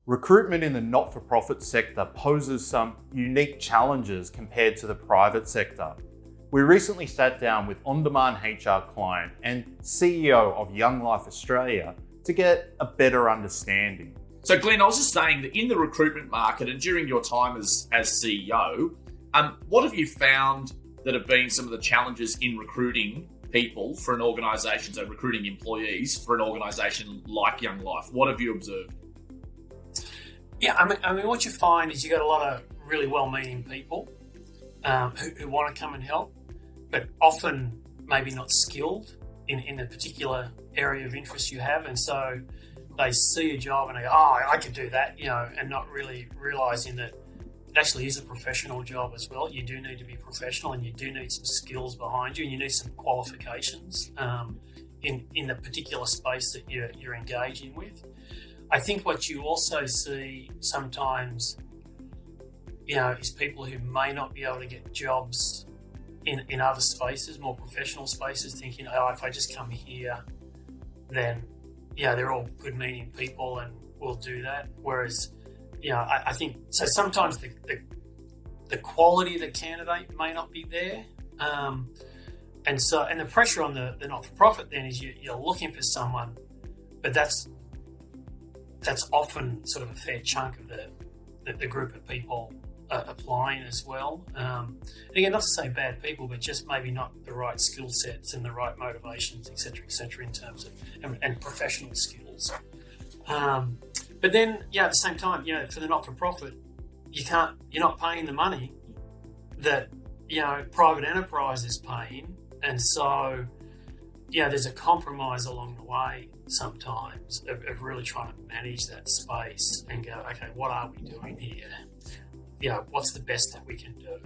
Recruitment in the not-for-profit sector poses some unique challenges compared to the private sector. We recently sat down with on-demand HR client and CEO of Young Life Australia to get a better understanding. So Glenn, I was just saying that in the recruitment market and during your time as CEO, what have you found that have been some of the challenges in recruiting people for an organisation, so recruiting employees for an organisation like Young Life? What have you observed? Yeah, I mean, what you find is you got a lot of really well-meaning people who want to come and help, but often maybe not skilled in a particular area of interest you have, and so they see a job and they go, "Oh, I could do that," and not really realising that it actually is a professional job as well. You do need to be professional, and you do need some skills behind you, and you need some qualifications in the particular space that you're engaging with. I think what you also see sometimes, is people who may not be able to get jobs in other spaces, more professional spaces, thinking, "Oh, if I just come here, then they're all good-meaning people and we'll do that." Whereas, I think so. Sometimes the quality of the candidate may not be there, and the pressure on the not-for-profit then is you're looking for someone, but that's often sort of a fair chunk of the group of people applying as well. And again, not to say bad people, but just maybe not the right skill sets and the right motivations, et cetera, in terms of and professional skills. But then, at the same time, for the not-for-profit, you're not paying the money that private enterprise is paying, and so there's a compromise along the way sometimes of really trying to manage that space and go, okay, what are we doing here? What's the best that we can do?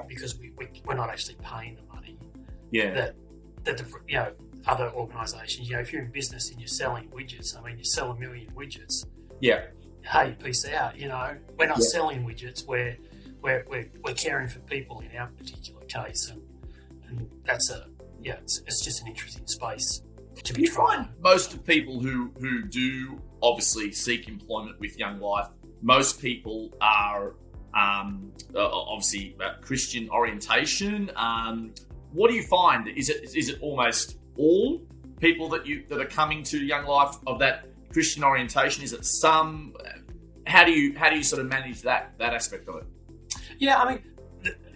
Because we're not actually paying the money. That the other organisations. If you're in business and you're selling widgets, you sell 1 million widgets. Hey, peace out. We're not selling widgets. We're caring for people in our particular case, and that's it's just an interesting space to be trying. Most of people who do obviously seek employment with Young Life, most people are obviously Christian orientation. What do you find? Is it almost all people that are coming to Young Life of that Christian orientation? Is it some? How do you sort of manage that aspect of it? Yeah,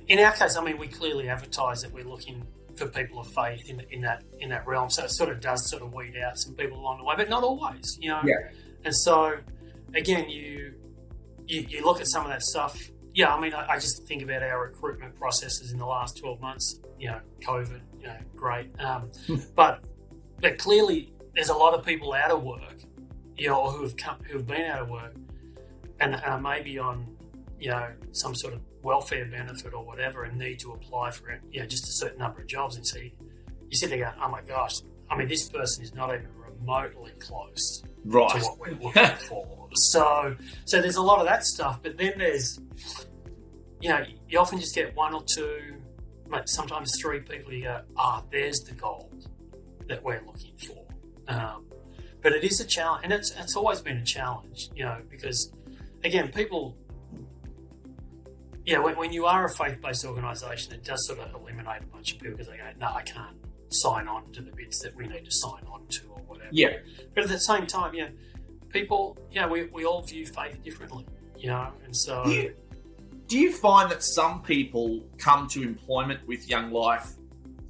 in our case, we clearly advertise that we're looking for people of faith in that realm. So it sort of does weed out some people along the way, but not always, And so again, you look at some of that stuff. I just think about our recruitment processes in the last 12 months. COVID, great. But clearly there's a lot of people out of work, or who have been out of work and are maybe on, some sort of welfare benefit or whatever, and need to apply for it, just a certain number of jobs. And so you sit there going, oh my gosh, this person is not even remotely close to what we're looking for. So there's a lot of that stuff, but then there's, you often just get one or two, sometimes three people. You go, there's the gold that we're looking for. But it is a challenge, and it's always been a challenge, because again, people. When you are a faith-based organisation, it does sort of eliminate a bunch of people because they go, no, I can't sign on to the bits that we need to sign on to or whatever. But at the same time, people, we all view faith differently, and so... Do you find that some people come to employment with Young Life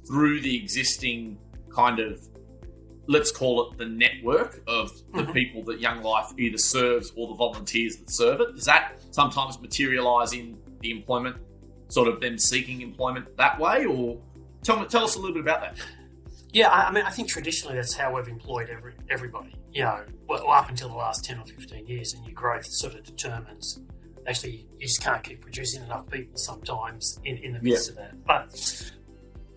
through the existing kind of, let's call it the network of the people that Young Life either serves or the volunteers that serve it? Does that sometimes materialise in the employment, sort of them seeking employment that way? Or tell us a little bit about that. I think traditionally that's how we've employed everybody, well, up until the last 10 or 15 years, and your growth sort of determines, actually, you just can't keep producing enough people sometimes in the midst of that. But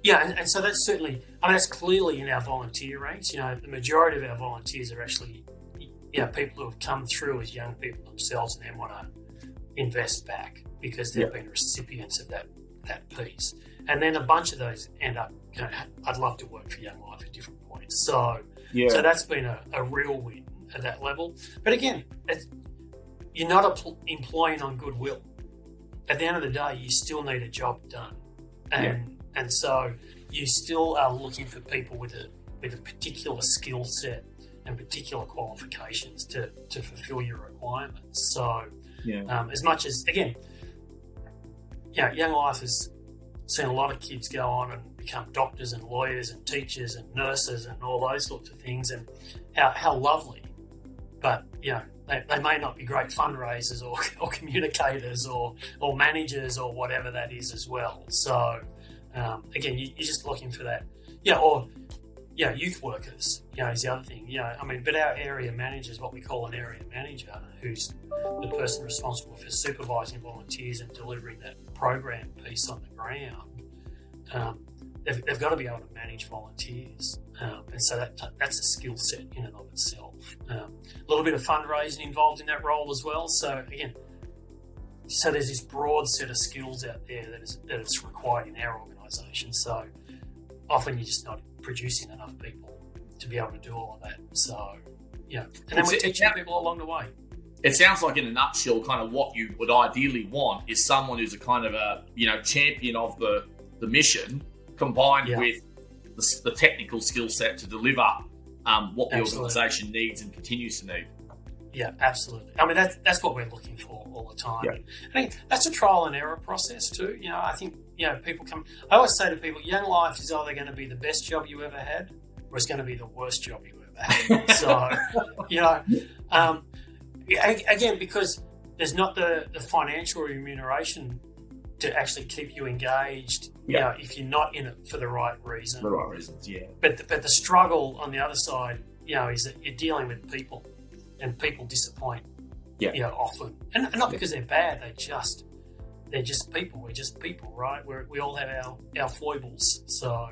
and so that's certainly, that's clearly in our volunteer ranks. The majority of our volunteers are actually, people who have come through as young people themselves and then want to invest back because they've been recipients of that piece. And then a bunch of those end up going, I'd love to work for Young Life at different points. So that's been a real win at that level. But again, you're not employing on goodwill. At the end of the day, you still need a job done, and so you still are looking for people with a particular skill set and particular qualifications to fulfil your requirements. So, as much as, again, Young Life has seen a lot of kids go on and become doctors and lawyers and teachers and nurses and all those sorts of things, and how lovely. But, they may not be great fundraisers or communicators or managers or whatever that is as well. So, again, you're just looking for that. Youth workers, is the other thing. But our area manager is what we call an area manager, who's the person responsible for supervising volunteers and delivering that program piece on the ground. They've got to be able to manage volunteers, and so that's a skill set in and of itself. A little bit of fundraising involved in that role as well. So again, there's this broad set of skills out there that is required in our organisation. So often you're just not producing enough people to be able to do all of that. So and then we're teaching people along the way. It sounds like, in a nutshell, kind of what you would ideally want is someone who's a kind of a champion of the mission, combined with the technical skill set to deliver what the organisation needs and continues to need. Yeah, absolutely. That's what we're looking for all the time. Yeah. I think that's a trial and error process too. I think people come. I always say to people, Young Life is either going to be the best job you ever had, or it's going to be the worst job you ever had. So, again, because there's not the financial remuneration to actually keep you engaged. If you're not in it for the right reason. The right reasons, yeah. But the struggle on the other side, is that you're dealing with people, and people disappoint. Often, and not because they're bad. They're just people. We're just people, right? We all have our foibles. So